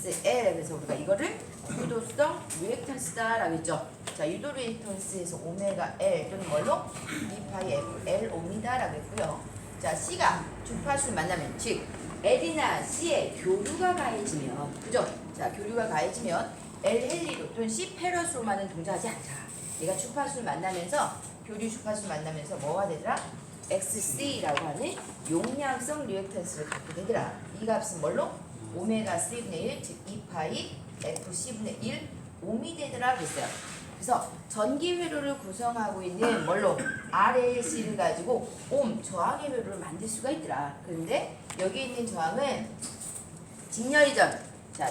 XL. 그래서 우리가 이거를 유도성 리액턴스다라고 했죠. 자, 유도 리액턴스에서 오메가 L 또는 뭘로? 2파이 FL 옵니다라고 했고요. 자, C가 주파수를 만나면, 즉 L이나 C의 교류가 가해지면, 그죠? 자, 교류가 가해지면 L 헨리로 또는 C 페러스로만은 동작하지 않자. 얘가 주파수를 만나면서, 교류 주파수를 만나면서 뭐가 되더라? XC라고 하는 용량성 리액턴스를 갖게 되더라. 이 값은 뭘로? 오메가 C분의 1, 즉 2파이 FC분의 1 옴이 되더라 그랬어요. 그래서 전기 회로를 구성하고 있는 뭘로? RLC를 가지고 옴, 저항의 회로를 만들 수가 있더라. 그런데 여기 있는 저항은 직렬이전, 자,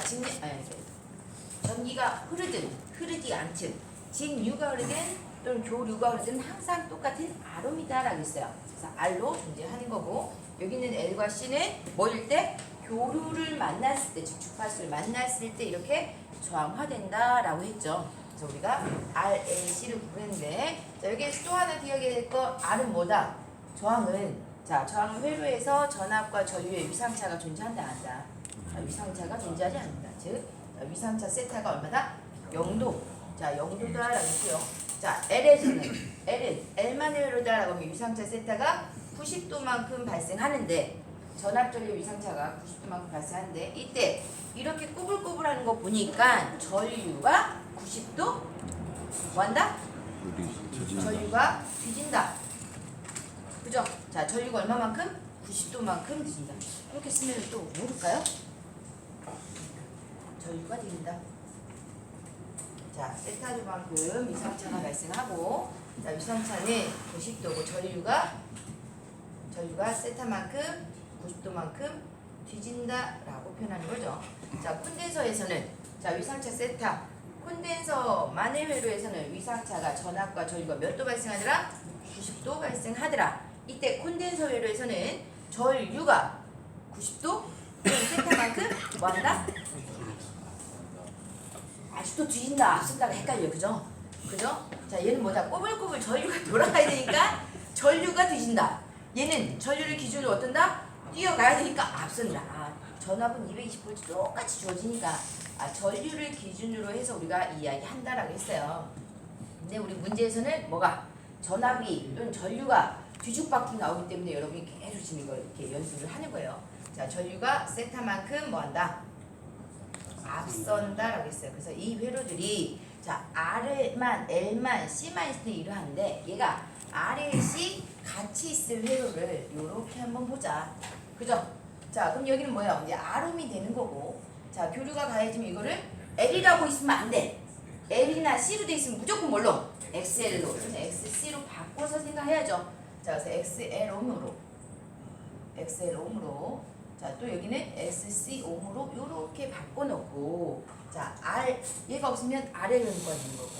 전기가 흐르지 않든, 직류가 흐르든 또는 교류가 흐르든 항상 똑같은 R옴이다라고 했어요. 그래서 R로 존재하는 거고, 여기 있는 L과 C는 뭐일 때? 교류를 만났을 때, 즉 주파수를 만났을 때 이렇게 저항화된다라고 했죠. 그래서 우리가 RLC를 구했는데, 자, 여기에서 또 하나 기억해야 될 거, R은 뭐다? 저항은, 자, 저항 회로에서 전압과 전류의 위상차가 존재한다, 안 한다? 위상차가 존재하지 않는다. 즉, 위상차 세타가 얼마다? 0도. 자, 0도다라고 했고요. 자, L에서는, L은 L만의 회로다라고 하면 위상차 세타가 90도만큼 발생하는데, 전압전류 위상차가 90도만큼 발생하는데, 이때 이렇게 꾸불꾸불하는 거 보니까 전류가 90도 뭐한다? 전류가 뒤진다. 그죠? 자, 전류가 얼마만큼? 90도만큼 뒤진다. 이렇게 쓰면 또 모를까요? 전류가 뒤진다. 자, 세타조만큼 위상차가 발생하고, 자, 위상차는 90도고 전류가 세타만큼 90도만큼 뒤진다라고 표현하는 거죠. 자, 콘덴서에서는, 자, 위상차 세타, 콘덴서만의 회로에서는 위상차가 전압과 전류가 몇 도 발생하더라? 90도 발생하더라. 이때 콘덴서 회로에서는 전류가 90도 세타만큼 뭐한다? 아직도 뒤진다, 앞선다가 헷갈려, 그죠? 그죠? 자, 얘는 뭐다? 꼬불꼬불 전류가 돌아가야 되니까 전류가 뒤진다. 얘는 전류를 기준으로 어떤다? 뛰어가야 되니까 앞선다. 전압은 220V 똑같이 주어지니까 전류를 기준으로 해서 우리가 이야기 한다라고 했어요. 근데 우리 문제에서는 뭐가? 전압이 또는 전류가 뒤죽박죽 나오기 때문에 여러분이 계속 지금 이걸 이렇게 연습을 하는 거예요. 자, 전류가 세타만큼 뭐한다? 앞선다라고 했어요. 그래서 이 회로들이, 자, R만, L만, C만 있을 때 이러한데, 얘가 R에 C 같이 있을 회로를 요렇게 한번 보자. 그죠? 자, 그럼 여기는 뭐야? 이제 R옴이 되는 거고, 자, 교류가 가해지면 이거를 L이라고 있으면 안 돼. L이나 C로 돼 있으면 무조건 뭘로? XL로, XC로 바꿔서 생각해야죠. 자, 그래서 XL옴으로, 자, 또 여기는 SC옴으로 요렇게 바꿔놓고, 자, R, 얘가 없으면 RL 회로가 되는 거고,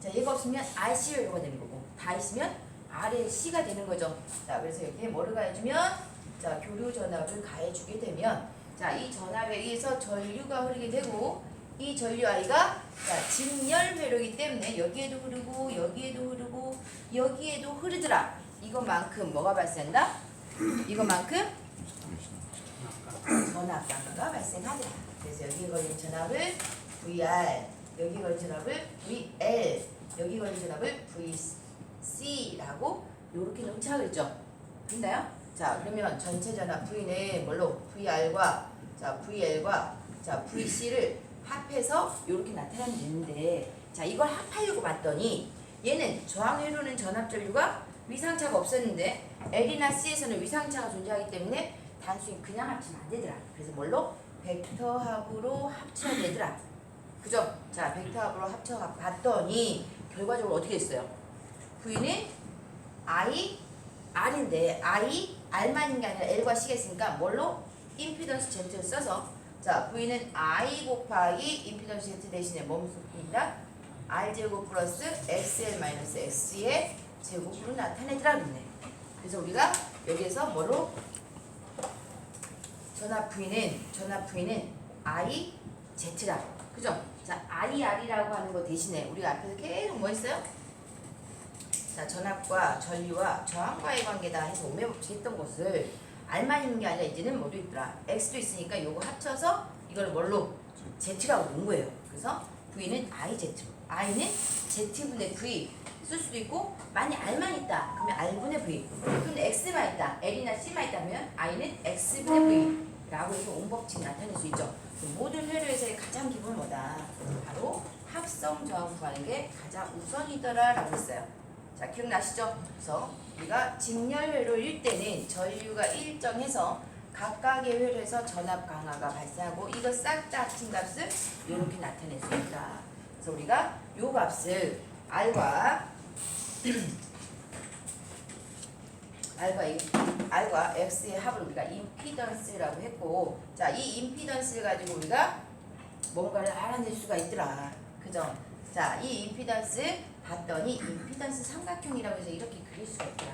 자, 얘가 없으면 RC 회로가 되는 거고, 다 있으면 RLC가 되는 거죠. 자, 그래서 여기에 뭐를 가해주면, 자, 교류 전압을 가해주게 되면, 자, 이 전압에 의해서 전류가 흐르게 되고, 이 전류 I가, 자, 직렬 회로이기 때문에 여기에도 흐르고 여기에도 흐르고 여기에도 흐르더라. 이것만큼 뭐가 발생한다? 이것만큼 전압 강도가 발생하더라. 그래서 여기에 걸린 전압을 VR, 여기 걸린 전압을 VL, 여기 걸린 전압을 VC라고 이렇게 놓자 그랬죠. 됐나요? 자, 그러면 전체 전압 V는 뭘로? VR과, 자, VL과, 자, VC를 합해서 이렇게 나타나면 되는데, 자, 이걸 합하려고 봤더니 얘는 저항 회로는 전압 전류가 위상차가 없었는데 L이나 C에서는 위상차가 존재하기 때문에 단순히 그냥 합치면 안 되더라. 그래서 뭘로? 벡터 합으로 합쳐야 되더라. 그죠? 자, 벡터 합으로 합쳐 봤더니 결과적으로 어떻게 됐어요? V는 I, R인데 R만 있는 게 아니라 L과 C가 있으니까 뭘로? 임피던스 Z를 써서, 자, V는 I 곱하기 임피던스 Z 대신에 뭐 씁니다? R제곱 플러스 XL-X의 제곱으로 나타내더라 그랬네. 그래서 우리가 여기에서 뭐로? 전압 V는 I, Z라. 그죠? 자, IR이라고 하는 거 대신에 우리가 앞에서 계속 뭐 했어요? 자, 전압과 전류와 저항과의 관계다 해서 오매법칙 했던 것을 R만 있는 게 아니라 이제는 뭐도 있더라? X도 있으니까 요거 합쳐서 이걸 뭘로? Z라고 놓은 거예요. 그래서 V는 IZ로, I는 Z분의 V 쓸 수도 있고, 만약 R만 있다 그러면 R분의 V, 그럼 X만 있다, L이나 C만 있다 면 I는 X분의 V 라고 해서 온법칙 나타낼 수 있죠. 모든 회로에서의 가장 기본 뭐다? 바로 합성 저항 구하는 게 가장 우선이더라 라고 했어요. 자, 기억나시죠? 그래서 우리가 직렬회로일 때는 전류가 일정해서 각각의 회로에서 전압 강화가 발생하고, 이거 싹 다 합친 값을 이렇게 나타낼 수 있다. 그래서 우리가 요 값을 R과 X의 합을 우리가 임피던스라고 했고, 자, 이 임피던스를 가지고 우리가 뭔가를 알아낼 수가 있더라. 그죠? 자, 이 임피던스 봤더니 임피던스 삼각형이라고 해서 이렇게 그릴 수가 있더라.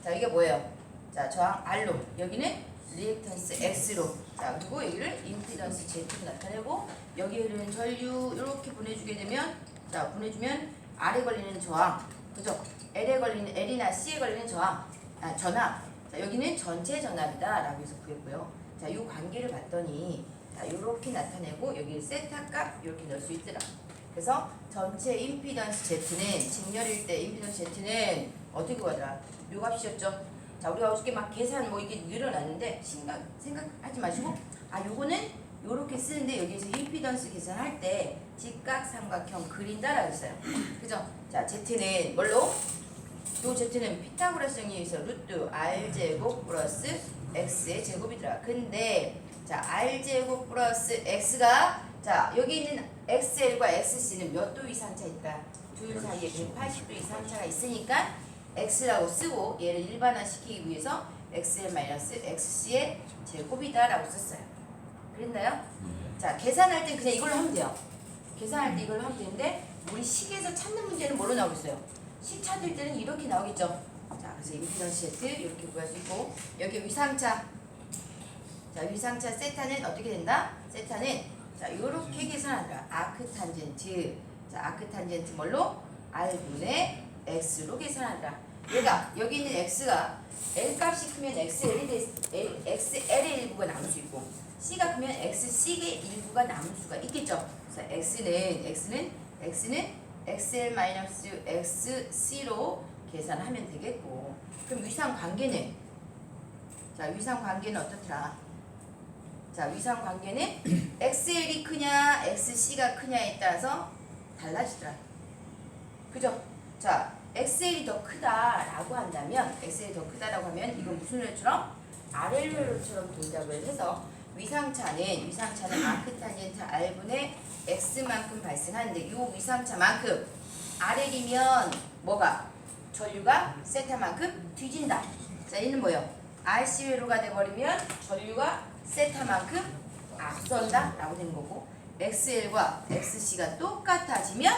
자, 이게 뭐예요? 자, 저항 R로, 여기는 리액턴스 X로, 자, 그리고 여기를 임피던스 Z로 나타내고, 여기에 흐르는 전류 이렇게 보내주게 되면, 자, 보내주면 R에 걸리는 저항, 그죠? L에 걸리는, L이나 C에 걸리는 저항, 전압. 자, 여기는 전체 전압이다 라고 해서 구했고요. 자, 이 관계를 봤더니, 자, 요렇게 나타내고, 여기 세타 값 이렇게 넣을 수 있더라. 그래서 전체 임피던스 Z는, 직렬일 때 임피던스 Z는 어떻게 구하더라? 요 값이었죠. 자, 우리가 어저께 막 계산 뭐 이게 늘어났는데, 생각하지 마시고, 요거는 요렇게 쓰는데, 여기에서 임피던스 계산할 때 직각삼각형 그린다라고 했어요. 그죠? 자, Z는 뭘로? 요 Z는 피타고라스 정리에서 루트 R제곱 플러스 X의 제곱이더라. 근데 자, R제곱 플러스 X가, 자, 여기 있는 XL과 XC는 몇 도 이상 차 있다? 둘 사이에 180도 이상 차가 있으니까 X라고 쓰고, 얘를 일반화시키기 위해서 XL-XC의 제곱이다 라고 썼어요. 그랬나요? 자, 계산할 땐 그냥 이걸로 하면 돼요. 계산할 때 이걸로 하면 되는데, 우리 식에서 찾는 문제는 뭘로 나오겠어요? 식 찾을 때는 이렇게 나오겠죠. 자, 그래서 임피던스 Z 이렇게 구할 수 있고, 여기 위상차, 자, 위상차 세타는 어떻게 된다? 세타는, 자, 요렇게 계산한다. 아크 탄젠트, 자, 아크 탄젠트 뭘로? R분의 X로 계산한다. 얘가, 여기 있는 X가 L 값이 크면 XL의 일부가 남을 수 있고, C가 크면 XC의 일부가 남을 수가 있겠죠. 그래서 X는 XL-XC로 계산하면 되겠고, 그럼 위상 관계는, 자, 위상 관계는 어떻더라? 자, 위상 관계는 XL이 크냐 XC가 크냐에 따라서 달라지더라. 그죠? 자, XL이 더 크다라고 한다면, XL이 더 크다라고 하면 이건 무슨 회로처럼? RL 회로처럼 동작을 해서 위상차는 아크 탄젠트 R분의 X만큼 발생하는데, 이 위상차만큼 RL이면 뭐가? 전류가 세타만큼 뒤진다. 자, 얘는 뭐예요? RC 회로가 돼버리면 전류가 세타만큼 앞선다 라고 되는 거고, XL과 XC가 똑같아지면,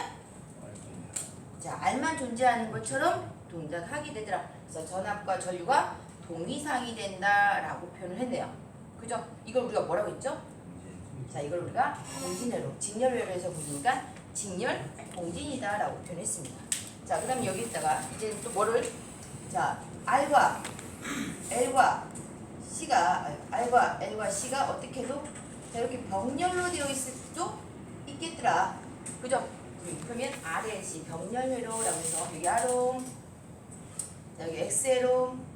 자, R만 존재하는 것처럼 동작하게 되더라. 그래서 전압과 전류가 동이상이 된다 라고 표현을 했네요. 그죠? 이걸 우리가 뭐라고 했죠? 자, 이걸 우리가 동진회로, 직렬회로에서 보니까 직렬 동진이다 라고 표현했습니다. 자, 그 다음에 여기다가 이제 또 뭐를, 자, R과 L과 C가 어떻게 해도, 자, 이렇게 병렬로 되어 있을 수도 있겠더라. 그죠? 그러면 RLC 병렬회로라고 해서, 여기 R옴, 여기 XL옴,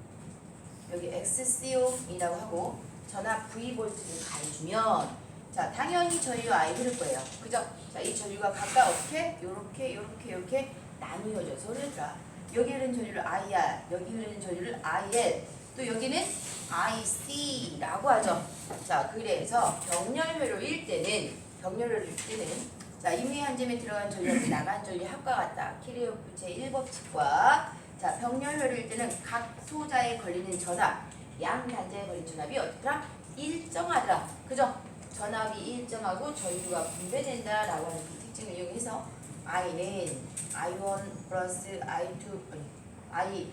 여기 XC옴이라고 하고, 전압 V볼트를 가해주면, 자, 당연히 전류 I 흐를 거예요. 그죠? 자, 이 전류가 각각 어떻게? 요렇게 나누어져서 흐르더라. 여기 흐르는 전류를 IR, 여기 흐르는 전류를 IL, 또 여기는 IC라고 하죠. 자, 그래서 병렬회로일 때는, 자, 임의 한 점에 들어간 전류와 나간 전류 합과 같다. 키르호프 제1법칙과, 자, 병렬회로일 때는 각 소자에 걸리는 전압, 양 단자에 걸린 전압이 어떻더라? 일정하더라. 그죠? 전압이 일정하고 전류가 분배된다라고 하는 그 특징을 이용해서 I는 I1 플러스 I2,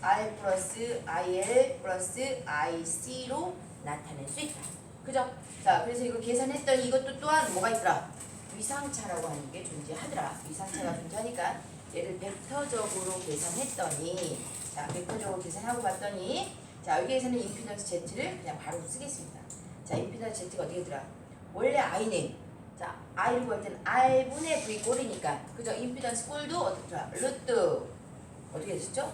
R 플러스 IL 플러스 IC로 나타낼 수 있다. 그죠? 자, 그래서 이거 계산했더니 이것도 또한 뭐가 있더라? 위상차라고 하는 게 존재하더라. 위상차가 존재하니까 얘를 벡터적으로 계산했더니, 자, 벡터적으로 계산하고 봤더니, 자, 여기에서는 임피던스 Z를 그냥 바로 쓰겠습니다. 자, 임피던스 Z가 어떻게 되더라? 원래 I는 I를 구할 때는 R분의 V 꼴이니까 그죠? 임피던스 꼴도 어떻게 루트 어떻게 되셨죠?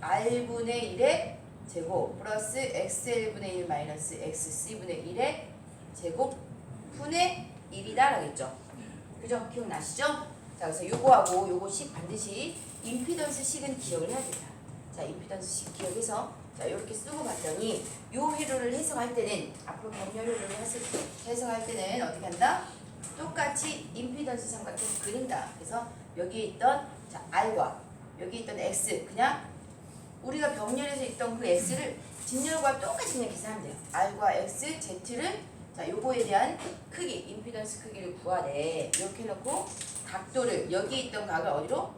R분의 1의 제곱 플러스 XL분의 1 마이너스 XC분의 1의 제곱 분의 1이다 라겠죠? 그죠? 기억나시죠? 자, 그래서 요거하고 요거식 반드시 임피던스 식은 기억을 해야 된다. 자, 임피던스 식 기억해서 자, 요렇게 쓰고 봤더니 요 회로를 해석할 때는 앞으로 병렬 회로를 해석할 때는 어떻게 한다? 똑같이 임피던스 삼각형 그린다. 그래서 여기에 있던 자, R과 여기 있던 X 그냥 우리가 병렬에서 있던 그 X를 직렬과 똑같이 그냥 계산하면 돼요. R과 X, Z를 자, 요거에 대한 크기, 임피던스 크기를 구하래. 이렇게 해놓고 각도를 여기 있던 각을 어디로?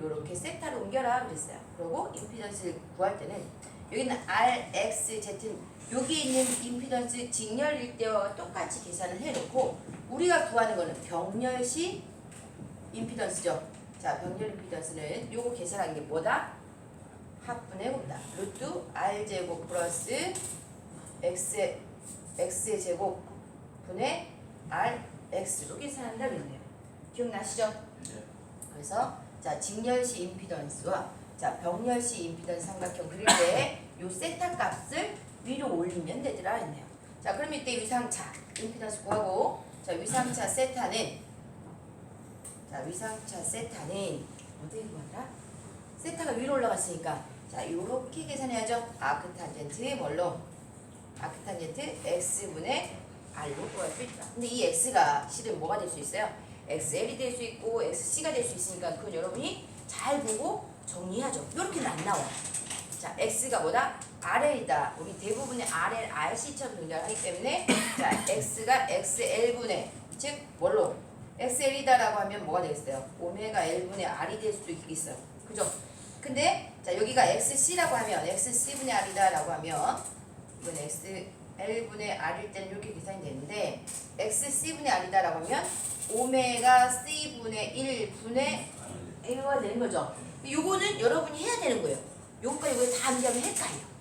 요렇게 세타로 옮겨라 그랬어요. 그리고 임피던스를 구할 때는 여기는 R, X, Z는 여기 있는 임피던스 직렬일 때와 똑같이 계산을 해놓고 우리가 구하는 거는 병렬시 임피던스죠. 자, 병렬 임피던스는 요거 계산하는 게 뭐다? 합분의 곱다. 루트 R제곱 플러스 X의 제곱 분의 RX로 계산한다 그랬네요. 기억나시죠? 네. 그래서 자, 직렬시 임피던스와 자, 병렬시 임피던스 삼각형 그릴 때 요 세타 값을 위로 올리면 되더라 했네요. 자, 그럼 이때 위상차 임피던스 구하고 자, 위상차 세타는 어떻게 구하더라? 세타가 위로 올라갔으니까 자, 요렇게 계산해야죠. 아크탄젠트 뭘로? 아크탄젠트 X분의 R로 구할 수 있다. 근데 이 X가 실은 뭐가 될 수 있어요? XL이 될 수 있고 XC가 될 수 있으니까 그건 여러분이 잘 보고 정리하죠. 요렇게는 안 나와요. 자, X가 뭐다? RL이다. 우리 대부분의 RL, RC처럼 등장하기 때문에 자, X가 XL분의 즉 뭘로? XL이다라고 하면 뭐가 되겠어요? 오메가 L분의 R이 될 수도 있겠어요. 그죠? 근데 자, 여기가 XC라고 하면 XC분의 R이다라고 하면 이건 XL분의 R일 때는 이렇게 계산이 되는데 XC분의 R이다라고 하면 오메가 C분의 1분의 A가 되는 거죠. 요거는 여러분이 해야 되는 거예요. 요거가 이거 다 암기하면 헷갈려.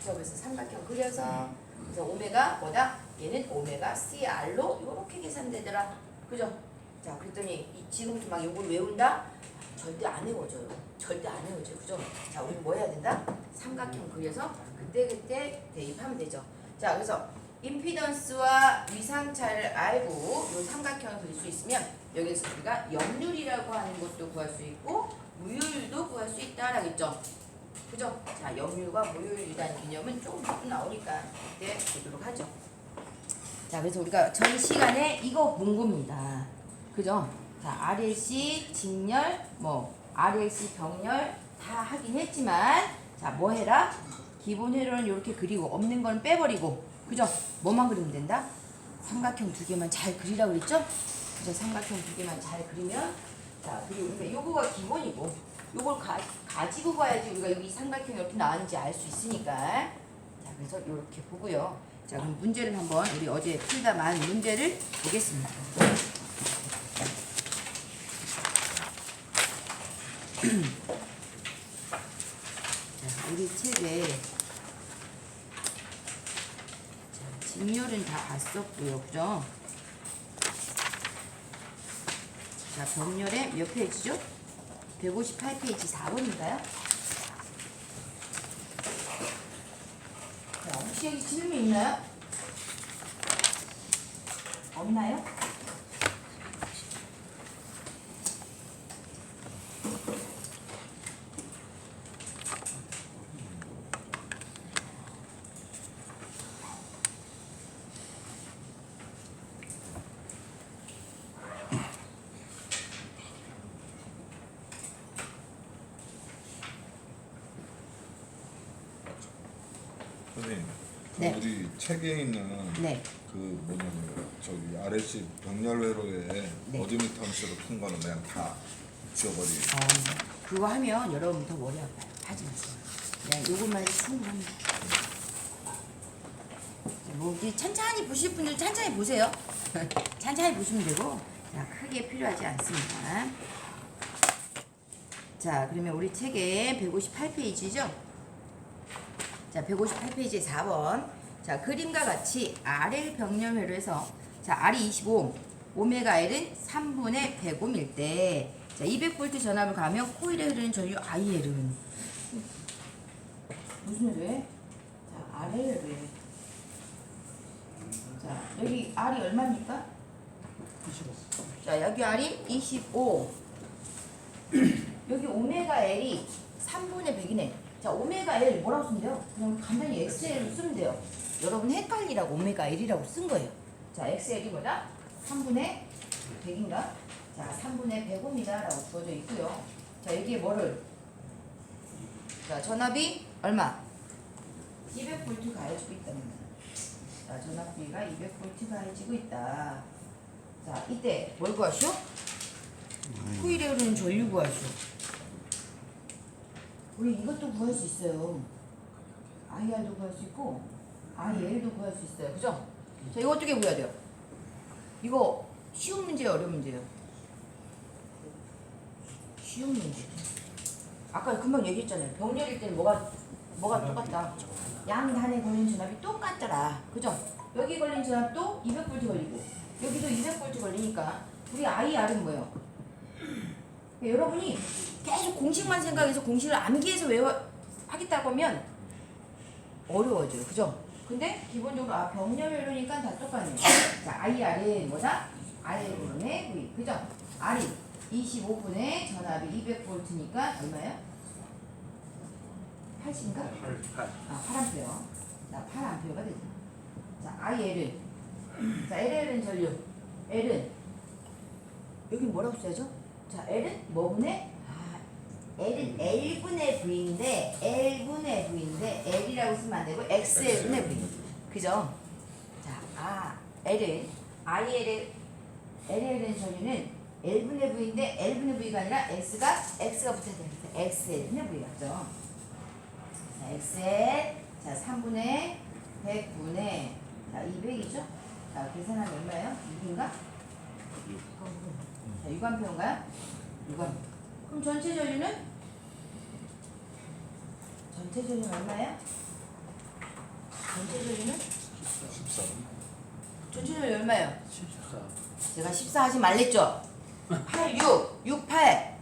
그래서 삼각형 그려서 그래서 오메가 뭐다? 얘는 오메가 CR로 요렇게 계산되더라. 그죠? 자, 그랬더니 지금부터 막 요걸 외운다? 절대 안 외워져요. 절대 안 외워져요. 그죠? 자, 우리 뭐 해야 된다? 삼각형 그려서 그때 대입하면 되죠. 자, 그래서 임피던스와 위상차를 알고 요 삼각형을 그릴 수 있으면 여기서 우리가 역률이라고 하는 것도 구할 수 있고 무효율도 구할 수 있다라겠죠. 그죠? 자, 역률과 무효율이라는 개념은 조금 더 나오니까 그때 보도록 하죠. 자, 그래서 우리가 전 시간에 이거 본 겁니다. 그죠? 자, RLC 직렬, RLC 병렬 다 하긴 했지만 자, 뭐 해라? 기본 회로는 이렇게 그리고 없는 건 빼버리고 그죠? 뭐만 그리면 된다? 삼각형 두 개만 잘 그리라고 그랬죠? 그죠? 삼각형 두 개만 잘 그리면 자, 그리고 우리가 요거가 기본이고 요걸 가지고 가야지 우리가 여기 삼각형이 이렇게 나왔는지 알 수 있으니까 자, 그래서 이렇게 보고요. 자, 그럼 문제를 한번 우리 어제 풀다 만 문제를 보겠습니다. 자, 우리 책에 자, 직렬은 다 봤었고요. 그죠? 자, 병렬의 몇 페이지죠? 158페이지 4번인가요? 자, 혹시 여기 질문 있나요? 없나요? 선생님, 네. 우리 책에 있는 네. 그 뭐냐면 저기 RLC 병렬회로에 네. 어드미턴스로 푼 거는 그냥 다 지워버리. 그거 하면 여러분 더 머리 아파요. 하지 마세요. 그냥 요것만 해도 충분합니다. 뭐 이제 천천히 보실 분들 천천히 보세요. 천천히 보시면 되고 자, 크게 필요하지 않습니다. 자, 그러면 우리 책에 158페이지죠? 자, 158페이지 4번. 자, 그림과 같이 RL 병렬회로에서 자, R이 25, 오메가 L은 3분의 100옴일 때, 자, 200V 전압을 가면 코일에 흐르는 전류 IL은 무슨 L에? 자, RL에. 자, 여기 R이 얼마입니까? 25. 자, 여기 R이 25. 여기 오메가 L이 3분의 100이네. 자, 오메가 L 뭐라고 쓰면 돼요? 그냥 간단히 XL로 쓰면 돼요. 여러분 헷갈리라고 오메가 L이라고 쓴 거예요. 자, XL이 뭐다? 3분의 100인가? 자, 3분의 100옴이다 라고 주어져 있고요. 자, 여기에 뭐를? 자, 전압이 얼마? 200V 가해지고 있답니다. 자, 전압비가 200V 가해지고 있다. 자, 이때 뭘 구하시오? 코일에 흐르는 전류 구하시오. 우리 이것도 구할 수 있어요. IR도 구할 수 있고 IL도 구할 수 있어요. 그죠? 자, 이거 어떻게 구해야 돼요? 이거 쉬운 문제예요, 어려운 문제예요? 쉬운 문제. 아까 금방 얘기했잖아요. 병렬일 때는 뭐가 똑같다. 양단에 걸린 전압이 똑같더라. 그죠? 여기 걸린 전압도 200V 걸리고 여기도 200V 걸리니까 우리 IR은 뭐예요? 여러분이 계속 공식만 생각해서 공식을 암기해서 하겠다고 하면 어려워져요. 그죠? 근데 기본적으로 병렬이니까 다 똑같네요. 자, IR은 뭐다? R분의 V. 그죠? R이 25분의 전압이 200V니까 얼마예요? 80인가? 8. 8A. 자, 8A가 되죠. 자, IL은 자, LL은 전류. L은 여기 뭐라고 써야죠? 자, L은 뭐분의? L은 L분의 V인데 L이라고 쓰면 안 되고 XL분의 V. 그죠? 자, L은 LL은 전류는 L분의 V인데 L분의 V가 아니라 X가 붙어야 됩니다. XL분의 V 맞죠? 자, XL. 자, 3분의 100분의 자, 200이죠? 자, 계산하면 얼마예요? 6인가? 자, 유관표인가요? 유관표. 그럼 전체 전류는 얼마예요? 전체 전류는 14. 전체 전류 얼마예요? 14. 제가 14 하지 말랬죠? 8, 6, 8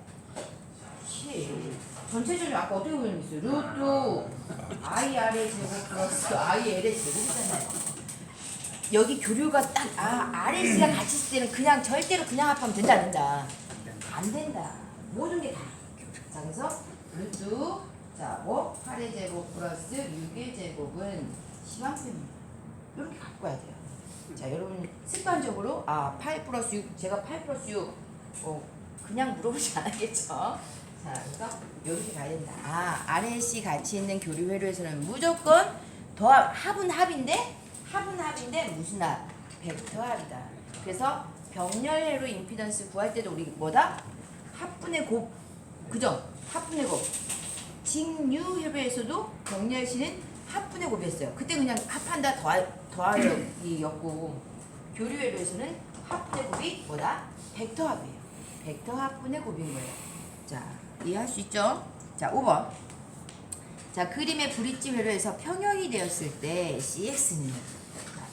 7 전체 전류 아까 어떻게 보냈어요? 루트 IR의 제곱 플러스 IL의 제곱이잖아요. 여기 교류가 딱 RS가 같이 있을 때는 그냥 절대로 그냥 합하면 된다 안 된다? 안 된다. 모든 게 다. 자, 그래서 루트 자, 8의 제곱 플러스 6의 제곱은 10A입니다. 이렇게 갖고 와야 돼요. 자, 여러분 습관적으로 8 플러스 6 제가 8 플러스 6 그냥 물어보지 않았겠죠? 자, 그래서 이렇게 가야 된다. RS이 같이 있는 교류 회로에서는 무조건 합은 합인데 무슨 합? 벡터 합이다. 그래서 병렬 회로 임피던스 구할 때도 우리 뭐다? 합분의 곱. 그죠? 합분의 곱. 직류 회로에서도 병렬시는 합분의 곱이었어요. 그때 그냥 합한다 더하기였고 교류 회로에서는 합분의 곱이 뭐다? 벡터 합이에요. 벡터 합분의 곱인 거예요. 자, 이해할 수 있죠? 자, 5번. 자, 그림의 브릿지 회로에서 평형이 되었을 때 CX는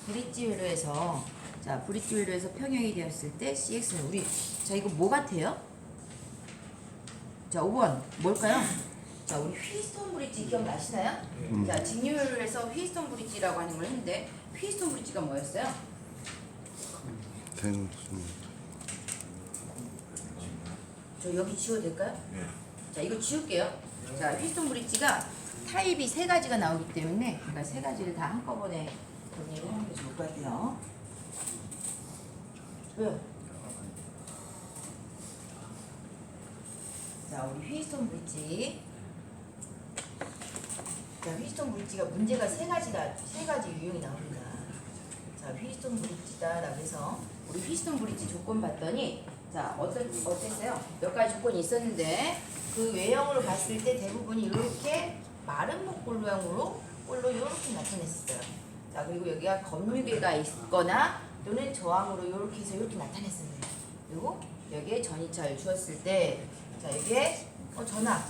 브릿지 회로에서 평형이 되었을 때 CX는 우리 자, 이거 뭐 같아요? 자, 5번 뭘까요? 자, 우리 휘스톤 브릿지 기억나시나요? 자, 직류 회로에서 휘스톤 브릿지라고 하는 걸 했는데 휘스톤 브릿지가 뭐였어요? 저 여기 지워도 될까요? 네. 자, 이거 지울게요. 자, 휘스톤 브릿지가 타입이 3가지가 나오기 때문에 그러니까 3가지를 다 한꺼번에 정리를 하는 게 좋을 것 같아요. 왜요? 자, 우리 휘스톤 브릿지. 자, 휘스톤 브릿지가 문제가 3가지 유형이 나옵니다. 자, 휘스톤 브릿지다라고 해서 우리 휘스톤 브릿지 조건 봤더니 자, 어땠어요? 몇 가지 조건이 있었는데 그 외형으로 봤을 때 대부분이 이렇게 마른 목볼로형으로 이렇게 나타냈어요. 자, 그리고 여기가 건물계가 있거나 또는 저항으로 이렇게 해서 이렇게 나타냈어요. 그리고 여기에 전이차를 주었을 때 자, 여기에 전압.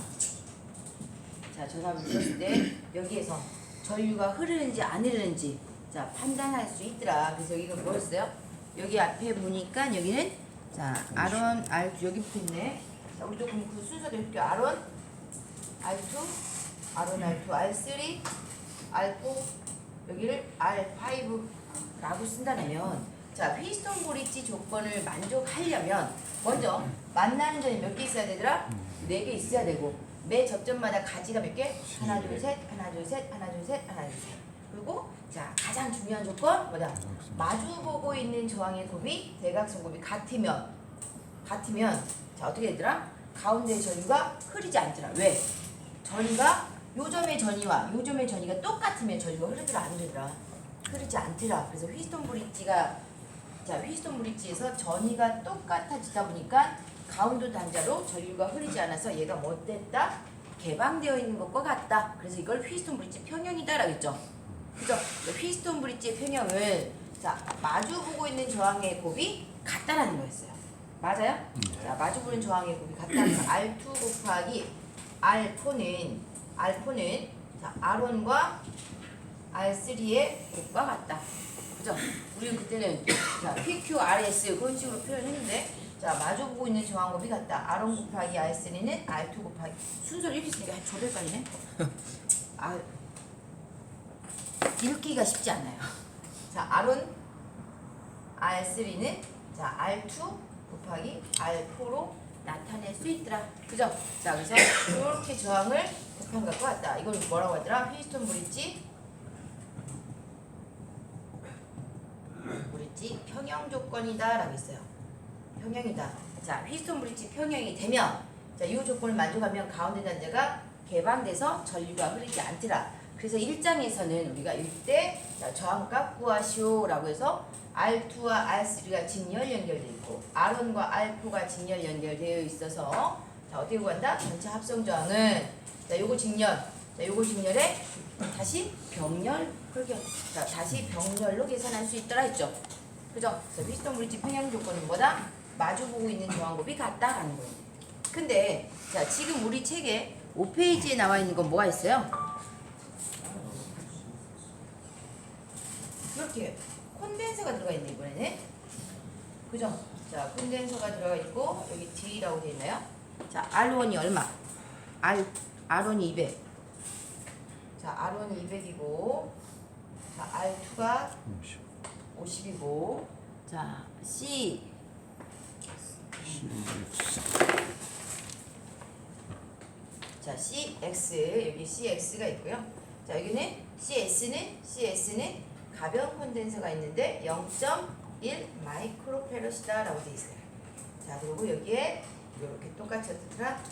자, 전압을 주었을 때 여기에서 전류가 흐르는지 안 흐르는지 자, 판단할 수 있더라. 그래서 여기가 뭐였어요? 여기 앞에 보니까 여기는 자 R1, R2 여기 붙어있네. 자 우리도 그럼 그 순서대로 해볼게요. R1, R2, R1, R2, R3, R4 여기를 R5라고 쓴다면 자 휘스톤 브릿지 조건을 만족하려면 먼저 만나는 점이 몇 개 있어야 되더라? 4개 있어야 되고 매 접점마다 가지가 몇 개? 하나 둘 셋, 하나 둘 셋, 하나 둘 셋, 하나 둘 셋. 그리고 자 가장 중요한 조건 뭐다? 마주보고 있는 저항의 곱이 대각선 곱이 같으면 자 어떻게 되더라? 가운데 전위가 흐르지 않더라. 왜? 전위가 요점의 전위와 요점의 전위가 똑같으면 전위가 흐르더라 안 흐르더라? 흐르지 않더라. 그래서 휘스톤 브릿지에서 전위가 똑같아지다 보니까 가운데 단자로 전류가 흐르지 않아서 얘가 뭐 됐다? 개방되어 있는 것과 같다. 그래서 이걸 휘스톤 브릿지 평형이다 라고 했죠. 그죠? 휘스톤 브릿지의 평형을 자 마주 보고 있는 저항의 곱이 같다라는 거였어요. 맞아요? 자 마주 보는 저항의 곱이 같다. 그래서 R2 곱하기 R4는 자 R1과 R3의 곱과 같다. 그죠? 우리는 그때는 자 PQRS 그런 식으로 표현했는데 자 마주보고 있는 저항곱이 같다. R1 곱하기 R3는 R2 곱하기 순서를 이렇게 쓰니까 저도 헷갈리네. 읽기가 쉽지 않아요. 자 R1, R3는 자 R2 곱하기 R4로 나타낼 수 있더라. 그죠? 자 그래서 이렇게 저항을 곱한 것과 같다. 이걸 뭐라고 하더라? 휘스톤 브릿지 평형 조건이다 라고 했어요. 평형이다. 자 휘스톤 브릿지 평형이 되면 자 이 조건을 만족하면 가운데 단자가 개방돼서 전류가 흐르지 않더라. 그래서 1장에서는 우리가 이때 자 저항값 구하시오 라고 해서 R2와 R3가 직렬 연결되어 있고 R1과 R4가 직렬 연결되어 있어서 자 어떻게 구한다? 전체 합성 저항은 자 요거 직렬에 다시 병렬 자 다시 병렬로 계산할 수 있더라 했죠. 그죠? 휘스톤 브릿지 평형 조건은 뭐다? 마주보고 있는 저항곱이 같다라는 거예요. 근데 자 지금 우리 책에 5페이지에 나와 있는 건 뭐가 있어요? 이렇게 콘덴서가 들어가 있네 이번에는. 그죠? 자 콘덴서가 들어가 있고 여기 D라고 되어 있나요? 자 R1이 얼마? R1이 200. 자 R1이 200이고 자 R2가 50이고 자 자 CX 여기 CX가 있고요. 자 여기는 CS는 가벼운 콘덴서가 있는데 0.1 마이크로페럿이다 라고 되어 있어요. 자 그리고 여기에 이렇게 똑같이 어떻더라?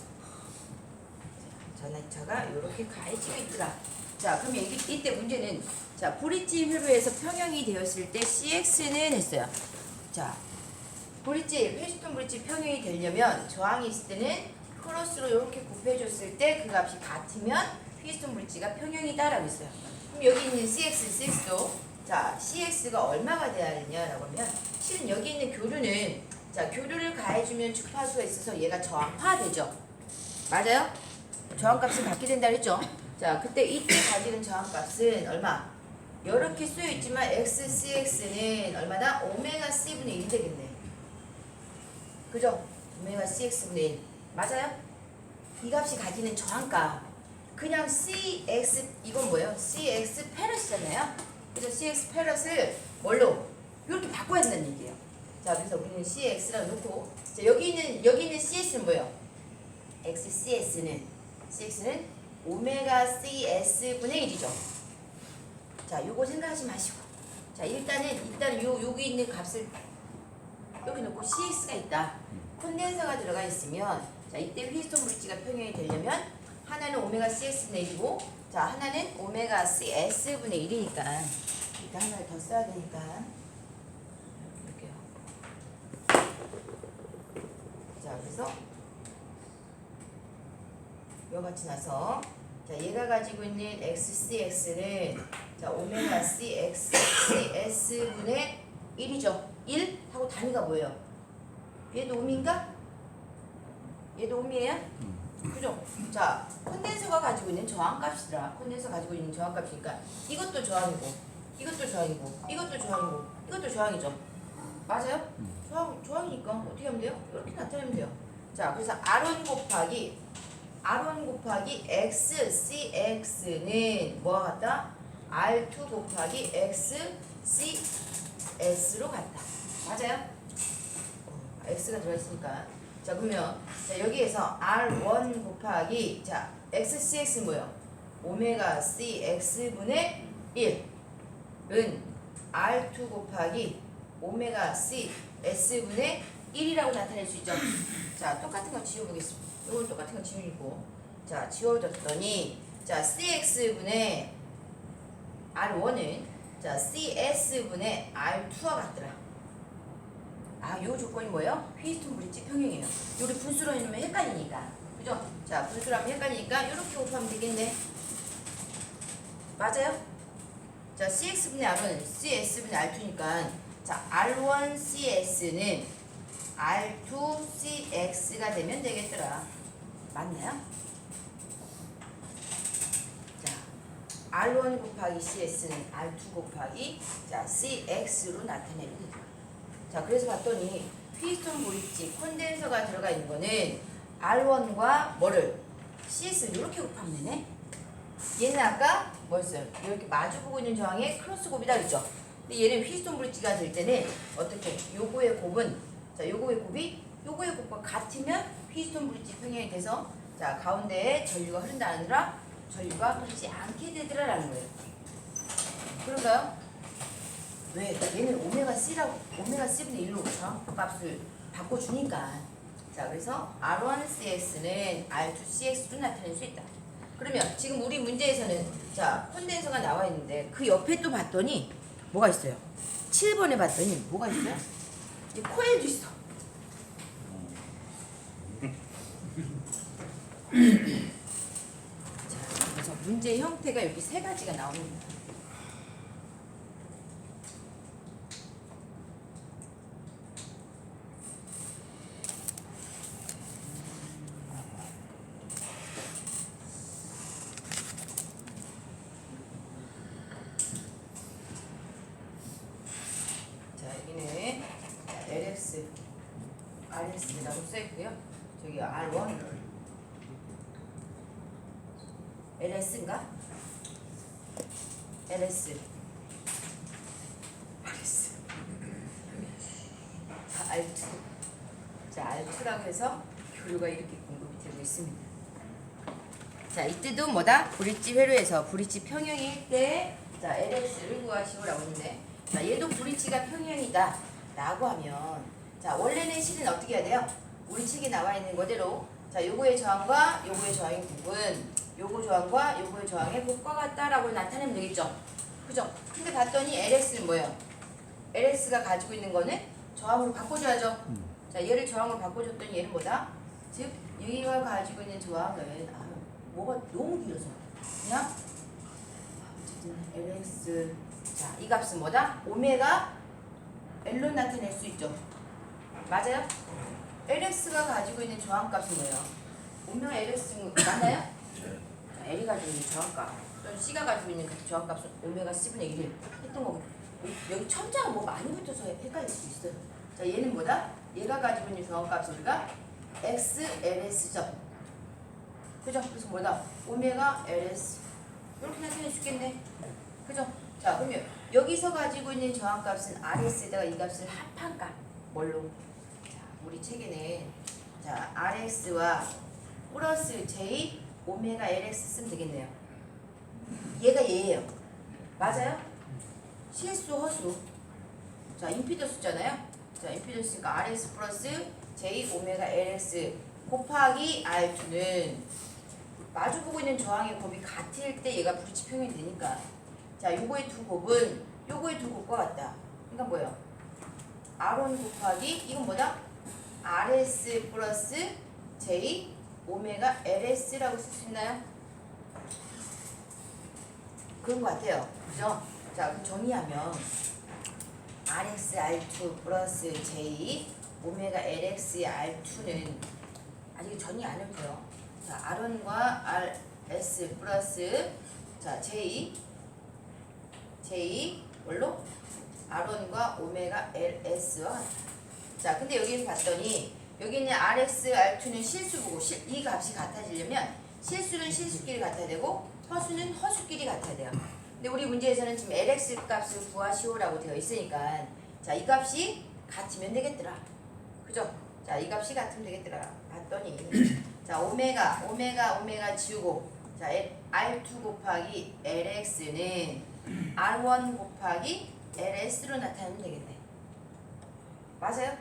전하차가 이렇게 가해지고 있더라. 자 그럼 이때 문제는 자 브릿지 회로에서 평형이 되었을 때 CX는 했어요. 자 휘스톤 브릿지 평형이 되려면 저항이 있을 때는 크로스로 이렇게 곱해줬을 때 그 값이 같으면 휘스톤 브릿지가 평형이다 라고 했어요. 그럼 여기 있는 CX도 자 CX가 얼마가 돼야 되냐라고 하면 실은 여기 있는 교류는 자 교류를 가해주면 주파수가 있어서 얘가 저항화되죠. 맞아요? 저항값은 갖게 된다 그랬죠. 자 그때 이때 가지는 저항값은 얼마? 이렇게 쓰여있지만 XCX는 얼마나? 오메가 C분의 1이 되겠네. 그죠? 오메가 CX분의 1 맞아요? 이 값이 가지는 저항값 그냥 CX 이건 뭐예요? CX 페럿이잖아요. 그래서 CX 페럿을 뭘로? 이렇게 바꿔야 된다는 얘기예요. 자 그래서 우리는 CX라고 놓고 자 여기 있는 CS는 뭐예요? CX는 오메가 CS분의 1이죠. 자 요거 생각하지 마시고 자 일단은 여기 있는 값을 여기 놓고 CX가 있다. 콘덴서가 들어가 있으면 자 이때 휘스톤 브릿지가 평형이 되려면 하나는 오메가 CS분의 1이고 자 하나는 오메가 CS분의 1이니까 일단 하나를 더 써야 되니까 이렇게요. 자 그래서 이같이 나서 자 얘가 가지고 있는 XCX는 자 오메가 CXCS분의 1이죠. 1 하고 단위가 뭐예요? 얘도 오미인가? 얘도 오미예요? 그죠? 자 콘덴서가 가지고 있는 저항값이더라. 콘덴서 가지고 있는 저항값이니까 이것도 저항이고 이것도 저항이고 이것도 저항이고 이것도 저항이죠. 맞아요? 조항이니까 어떻게 하면 돼요? 이렇게 나타내면 돼요. 자, 그래서 R1 곱하기 XCX는 뭐와 같다? R2 곱하기 XCS로 같다. 맞아요? X가 들어있으니까. 자, 그러면 자, 여기에서 R1 곱하기 자 XCX는 뭐예요? 오메가 CX분의 1은 R2 곱하기 오메가 CS분의 1이라고 나타낼 수 있죠. 자, 똑같은 거 지워보겠습니다. 이건 똑같은 거 지우고 자, 지워졌더니 자, CX분의 R1은 자, CS분의 R2와 같더라. 아, 요 조건이 뭐예요? 휘스톤 브릿지 평형이에요. 요리 분수로 해놓으면 헷갈리니까. 그죠? 자, 분수로 하면 헷갈리니까 이렇게 곱하면 되겠네. 맞아요? 자, CX분의 R은 CS분의 R2니까 자, R1CS는 R2CX가 되면 되겠더라. 맞나요? 자, R1 곱하기 CS는 R2 곱하기 자, CX로 나타내면 되더라. 자, 그래서 봤더니 휘스톤 브릿지 콘덴서가 들어가 있는 거는 R1과 뭐를? CS를 이렇게 곱하면 되네. 얘는 아까 뭐였어요? 이렇게 마주보고 있는 저항의 크로스 곱이다 그랬죠? 근데 얘는 휘스톤 브릿지가 될 때는 어떻게? 요거의 곱은 자, 요거의 곱이 요거의 곱과 같으면 휘스톤 브릿지 평형이 돼서 자, 가운데에 전류가 흐른다느라 전류가 흐르지 않게 되더라라는 거예요. 그런가요? 왜? 얘는 오메가 C분의 1로 저항값을 바꿔주니까. 자, 그래서 R1CS는 R2CX로 나타낼 수 있다. 그러면 지금 우리 문제에서는 자, 콘덴서가 나와 있는데 그 옆에 또 봤더니 뭐가 있어요? 7번에 봤더니 뭐가 있어요? 이 코일도 있어. 자, 그래서 문제 형태가 이렇게 세 가지가 나옵니다. LX, RS라고 써있고요. 저기 R1, LS인가? LS, RS, R2. 자, R2라고 해서 교류가 이렇게 공급이 되고 있습니다. 자, 이때도 뭐다? 브릿지 회로에서 브릿지 평형일 때 자, LS를 구하시오라고 했는데 자, 얘도 브릿지가 평형이다 라고 하면 자, 원래는 실은 어떻게 해야 돼요? 우리 책에 나와 있는 거대로 자, 요거의 저항과 요거의 저항의 곱은 요거 저항과 요거의 저항의 곱과 같다라고 나타내면 되겠죠? 그죠? 근데 봤더니 LS는 뭐예요? LS가 가지고 있는 거는 저항으로 바꿔줘야죠. 자, 얘를 저항으로 바꿔줬더니 얘는 뭐다? 즉, 여기가 가지고 있는 저항은 뭐가 너무 길어서 그냥 어쨌든 LS 자, 이 값은 뭐다? 오메가 L로 나타낼 수 있죠. 맞아요? LX가 가지고 있는 저항값은 뭐예요? 오메가 LX 맞나요? 자, L이 가지고 있는 저항값 또는 C가 가지고 있는 저항값은 오메가 C분의 1을 했던 거고 여기 첨자가 뭐 많이 붙어서 헷갈릴 수 있어요. 자, 얘는 뭐다? 얘가 가지고 있는 저항값은 우리가 XLS죠. 그죠? 그래서 뭐다? 오메가 LS 이렇게 나타낼 수 있겠네. 그죠? 자, 그러면 여기서 가지고 있는 저항값은 RS에다가 이 값을 합한 값 뭘로? 자, 우리 책에는 자, RS와 플러스 J 오메가 LX 쓰면 되겠네요. 얘가 얘예요. 맞아요? 실수 허수. 자, 임피던스잖아요. 자, 임피던스니까 RS 플러스 J 오메가 LX 곱하기 R2는 마주보고 있는 저항의 곱이 같을 때 얘가 브릿지 평형이 되니까 자, 요거의 두 곱은 요거의 두 곱과 같다. 그러니까 뭐예요? R1 곱하기 이건 뭐다? RS 플러스 J 오메가 LS라고 쓸 수 있나요? 그런 것 같아요. 그죠? 자, 그럼 정의하면 RS R2 플러스 J 오메가 LX R2는 아직 정의 안 해도 돼요. 자, R1과 RS 플러스 자, J 뭘로? R1과 오메가 LS와 자, 근데 여기서 봤더니 여기 있는 RX, R2는 실수보고 이 값이 같아지려면 실수는 실수끼리 같아야 되고 허수는 허수끼리 같아야 돼요. 근데 우리 문제에서는 지금 LX 값을 구하시오라고 되어 있으니까 자, 이 값이 같으면 되겠더라. 그죠? 자, 이 값이 같으면 되겠더라. 봤더니 자, 오메가 지우고 자, R2 곱하기 LX는 R1 곱하기 LS로 나타내면 되겠네. 맞아요?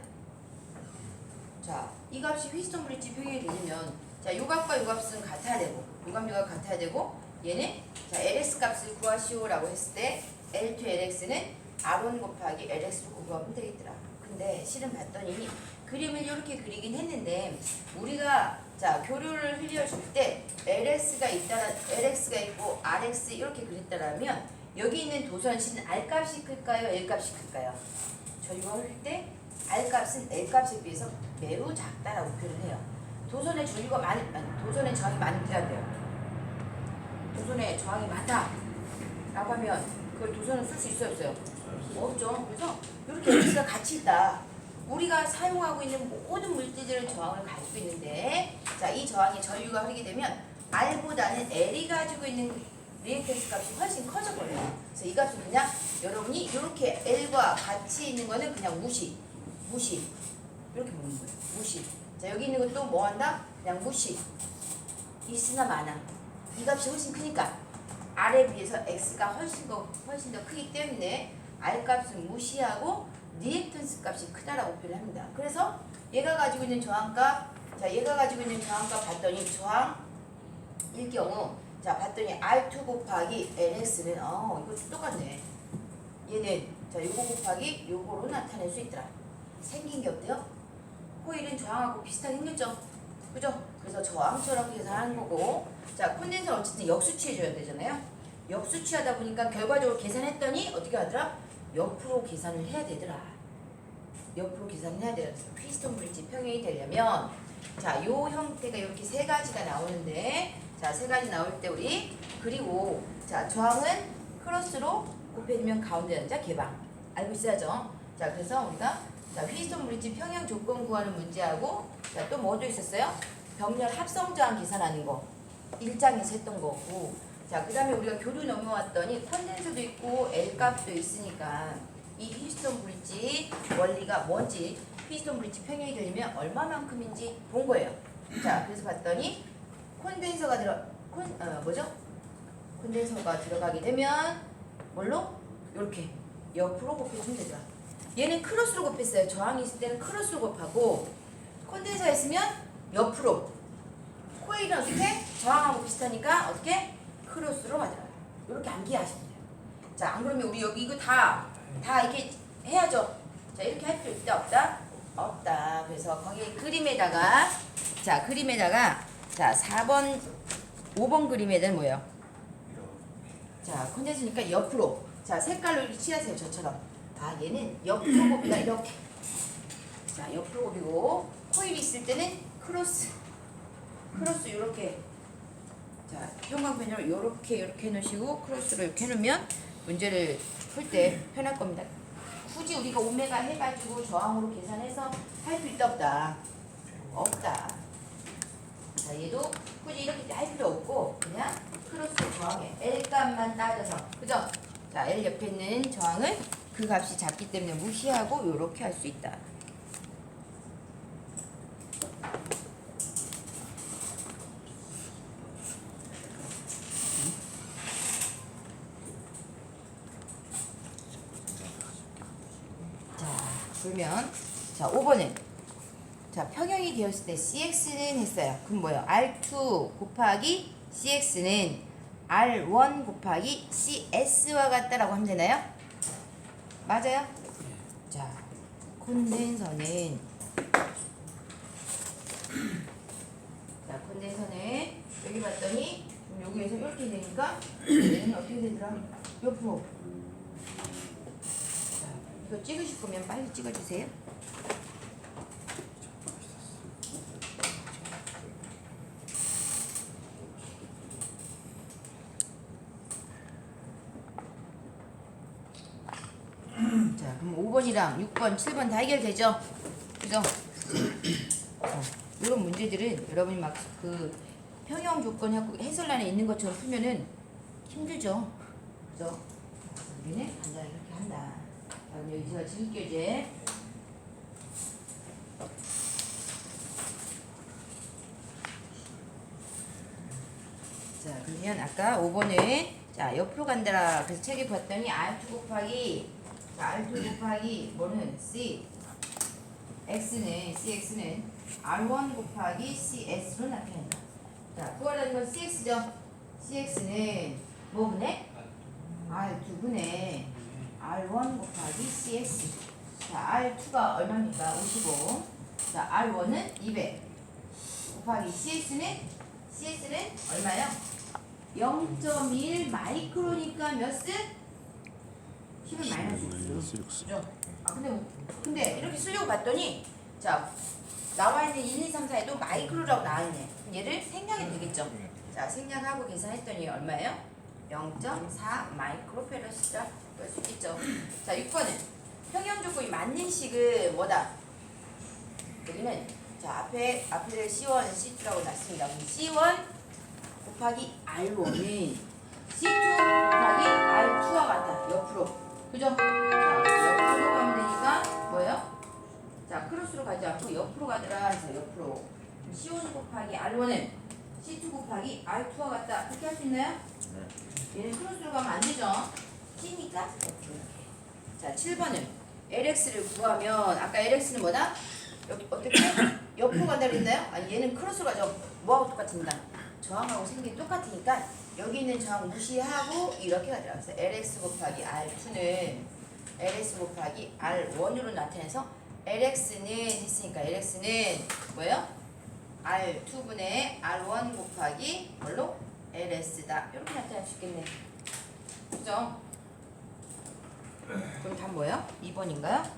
자, 이 값이 휘스턴 브릿지 평형이 되려면 자, 요 값과 요 값은 같아야 되고 요 값, 요 값 같아야 되고 얘는 자, LS 값을 구하시오라고 했을 때 L2 LX는 R1 곱하기 LX로 구하면 되겠더라. 근데 실은 봤더니 그림을 이렇게 그리긴 했는데 우리가 자, 교류를 흘려줄 때 LX가 있고 RX 이렇게 그렸다라면 여기 있는 도선식은 R 값이 클까요? L 값이 클까요? 저희가 할 때 R 값은 L 값에 비해서 매우 작다라고 표현해요. 도선의 저항이 많이 필요한데요. 도선의 저항이 많다라고 하면 그걸 도선을 쓸 수 있어요, 없어요? 없죠. 그래서 이렇게 X가 같이 있다. 우리가 사용하고 있는 모든 물질들은 저항을 가지고 있는데 자, 이 저항이 전류가 흐르게 되면 R보다는 L이 가지고 있는 리액턴스 값이 훨씬 커져버려요. 그래서 이 값은 그냥 여러분이 이렇게 L과 같이 있는 거는 그냥 무시 이렇게 보는 거예요. 무시. 자, 여기 있는 것도 뭐 한다? 그냥 무시. 있으나 마나. 이 값이 훨씬 크니까 R에 비해서 X가 훨씬 더 크기 때문에 R 값은 무시하고 리액턴스 값이 크다라고 표현합니다. 그래서 얘가 가지고 있는 저항값, 자, 얘가 가지고 있는 저항값 봤더니 저항일 경우, 자, 봤더니 R2 곱하기 LX는 이거 똑같네. 얘는 자, 요거 곱하기 요거로 나타낼 수 있더라. 생긴 게 어때요? 코일은 저항하고 비슷하게 생겼죠? 그죠? 그래서 저항처럼 계산하는 거고, 자, 콘덴서는 어쨌든 역수치해줘야 되잖아요. 역수치하다 보니까 결과적으로 계산했더니 어떻게 하더라? 옆으로 계산을 해야 되더라. 옆으로 계산을 해야 돼요. 휘스턴 브릿지 평형이 되려면 자, 요 형태가 이렇게 세 가지가 나오는데 자, 세 가지 나올 때 우리 그리고 자, 저항은 크로스로 곱해지면 가운데 연자 개방 알고 있어야죠. 자, 그래서 우리가 자, 휘스턴 브릿지 평형 조건 구하는 문제하고 자, 또 뭐도 있었어요? 병렬 합성 저항 계산하는 거 1장에서 했던 거고 자, 그 다음에 우리가 교류 넘어왔더니 컨덴서도 있고 L값도 있으니까 이 휘스턴 브릿지 원리가 뭔지 휘스턴 브릿지 평형이 되려면 얼마만큼인지 본 거예요. 자, 그래서 봤더니 콘덴서가 콘덴서가 들어가게 되면 뭘로? 이렇게 옆으로 곱해주면 되더라. 얘는 크로스로 곱했어요. 저항이 있을 때는 크로스로 곱하고 콘덴서가 있으면 옆으로. 코일은 어떻게? 저항하고 비슷하니까 어떻게? 크로스로 가더라고요. 이렇게 암기하시면 돼요. 자, 안 그러면 우리 여기 이거 다 이렇게 해야죠. 자, 이렇게 할 필요 있다 없다? 없다. 그래서 거기 그림에다가 자, 4번 5번 그림에는 뭐예요? 자, 콘덴서니까 옆으로. 자, 색깔로 이렇게 칠하세요. 저처럼. 아, 얘는 옆으로 곱이다. 이렇게. 자, 옆으로 곱이고 코일이 있을 때는 크로스 이렇게. 자, 형광펜으로 이렇게 해놓으시고 크로스로 이렇게 해놓으면 문제를 풀 때 편할 겁니다. 굳이 우리가 오메가 해가지고 저항으로 계산해서 할 필요 있다 없다? 없다. 자, 얘도 굳이 이렇게 할 필요 없고 그냥 크로스 저항에 L 값만 따져서 그죠? 자, L 옆에 있는 저항은 그 값이 작기 때문에 무시하고 이렇게 할 수 있다. 그러면 자, 5번은 자, 평형이 되었을 때 CX는 했어요. 그럼 뭐예요? R2 곱하기 CX는 R1 곱하기 CS와 같다라고 하면 되나요? 맞아요? 자, 콘덴서는 자, 콘덴서는 여기 봤더니 여기에서 이렇게 되니까 얘는 어떻게 되더라? 옆으로. 이거 찍으실 거면 빨리 찍어주세요. 자, 그럼 5번이랑 6번, 7번 다 해결되죠? 그죠? 이런 문제들은 여러분이 막 그 평형 조건하고 해설란에 있는 것처럼 풀면은 힘들죠? 그죠? 우리는 간단하게 이렇게 한다. 자, 그럼 여기 제가 지울게요, 이제. 자, 그러면 아까 5번은 자, 옆으로 간다라. 그래서 책에 봤더니 R2 곱하기 자, R2 곱하기 뭐는 C CX는 R1 곱하기 CS로 나타낸다. 자, 구하라는 건 CX죠? CX는 뭐 분의? R2분의 R1 곱하기 CS. 자, R2가 얼마입니까? 55. 자, R1은 200 곱하기 CS는 얼마요? 0.1 마이크로니까 몇 스? 10은 마이너스 6. 그죠? 아, 근데 이렇게 쓰려고 봤더니 자, 나와 있는 1, 2, 3, 4에도 마이크로라고 나와있네. 그럼 얘를 생략해도 되겠죠? 자, 생략하고 계산했더니 얼마예요? 0.4 마이크로페러시죠? 그럴 수 있겠죠. 자, 6번은 평형 조건이 맞는 식은 뭐다? 여기는 자, 앞에를 C1, C2라고 놨습니다. 그럼 C1 곱하기 R1은 C2 곱하기 R2와 같다. 옆으로. 그죠? 자, 옆으로 가면 되니까 뭐예요? 자, 크로스로 가지 않고 옆으로 가더라 해서 옆으로. C1 곱하기 R1은 C2 곱하기 R2와 같다. 그렇게 할 수 있나요? 얘는 크로스로 가면 안 되죠? C니까 이렇게. 자, 7번은 LX를 구하면 아까 LX는 뭐다? 어떻게? 옆으로 간다 그랬나요? 아니, 얘는 크로스로 가죠. 뭐하고 똑같습니다. 저항하고 생긴 똑같으니까 여기 있는 저항 무시하고 이렇게 가더라. 그래서 LX 곱하기 R2는 LX 곱하기 R1으로 나타내서 LX는 했으니까 LX는 뭐예요? R2분의 R1 곱하기 뭘로? LS다. 이렇게 나타낼 수 있겠네. 그죠? 그럼 답 뭐예요? 2번인가요? 자,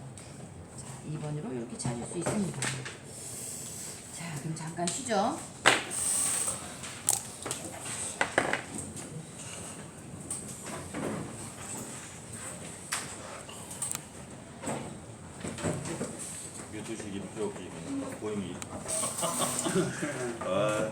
2번으로 이렇게 찾을 수 있습니다. 자, 그럼 잠깐 쉬죠. 묘두식 임표기 보임이 아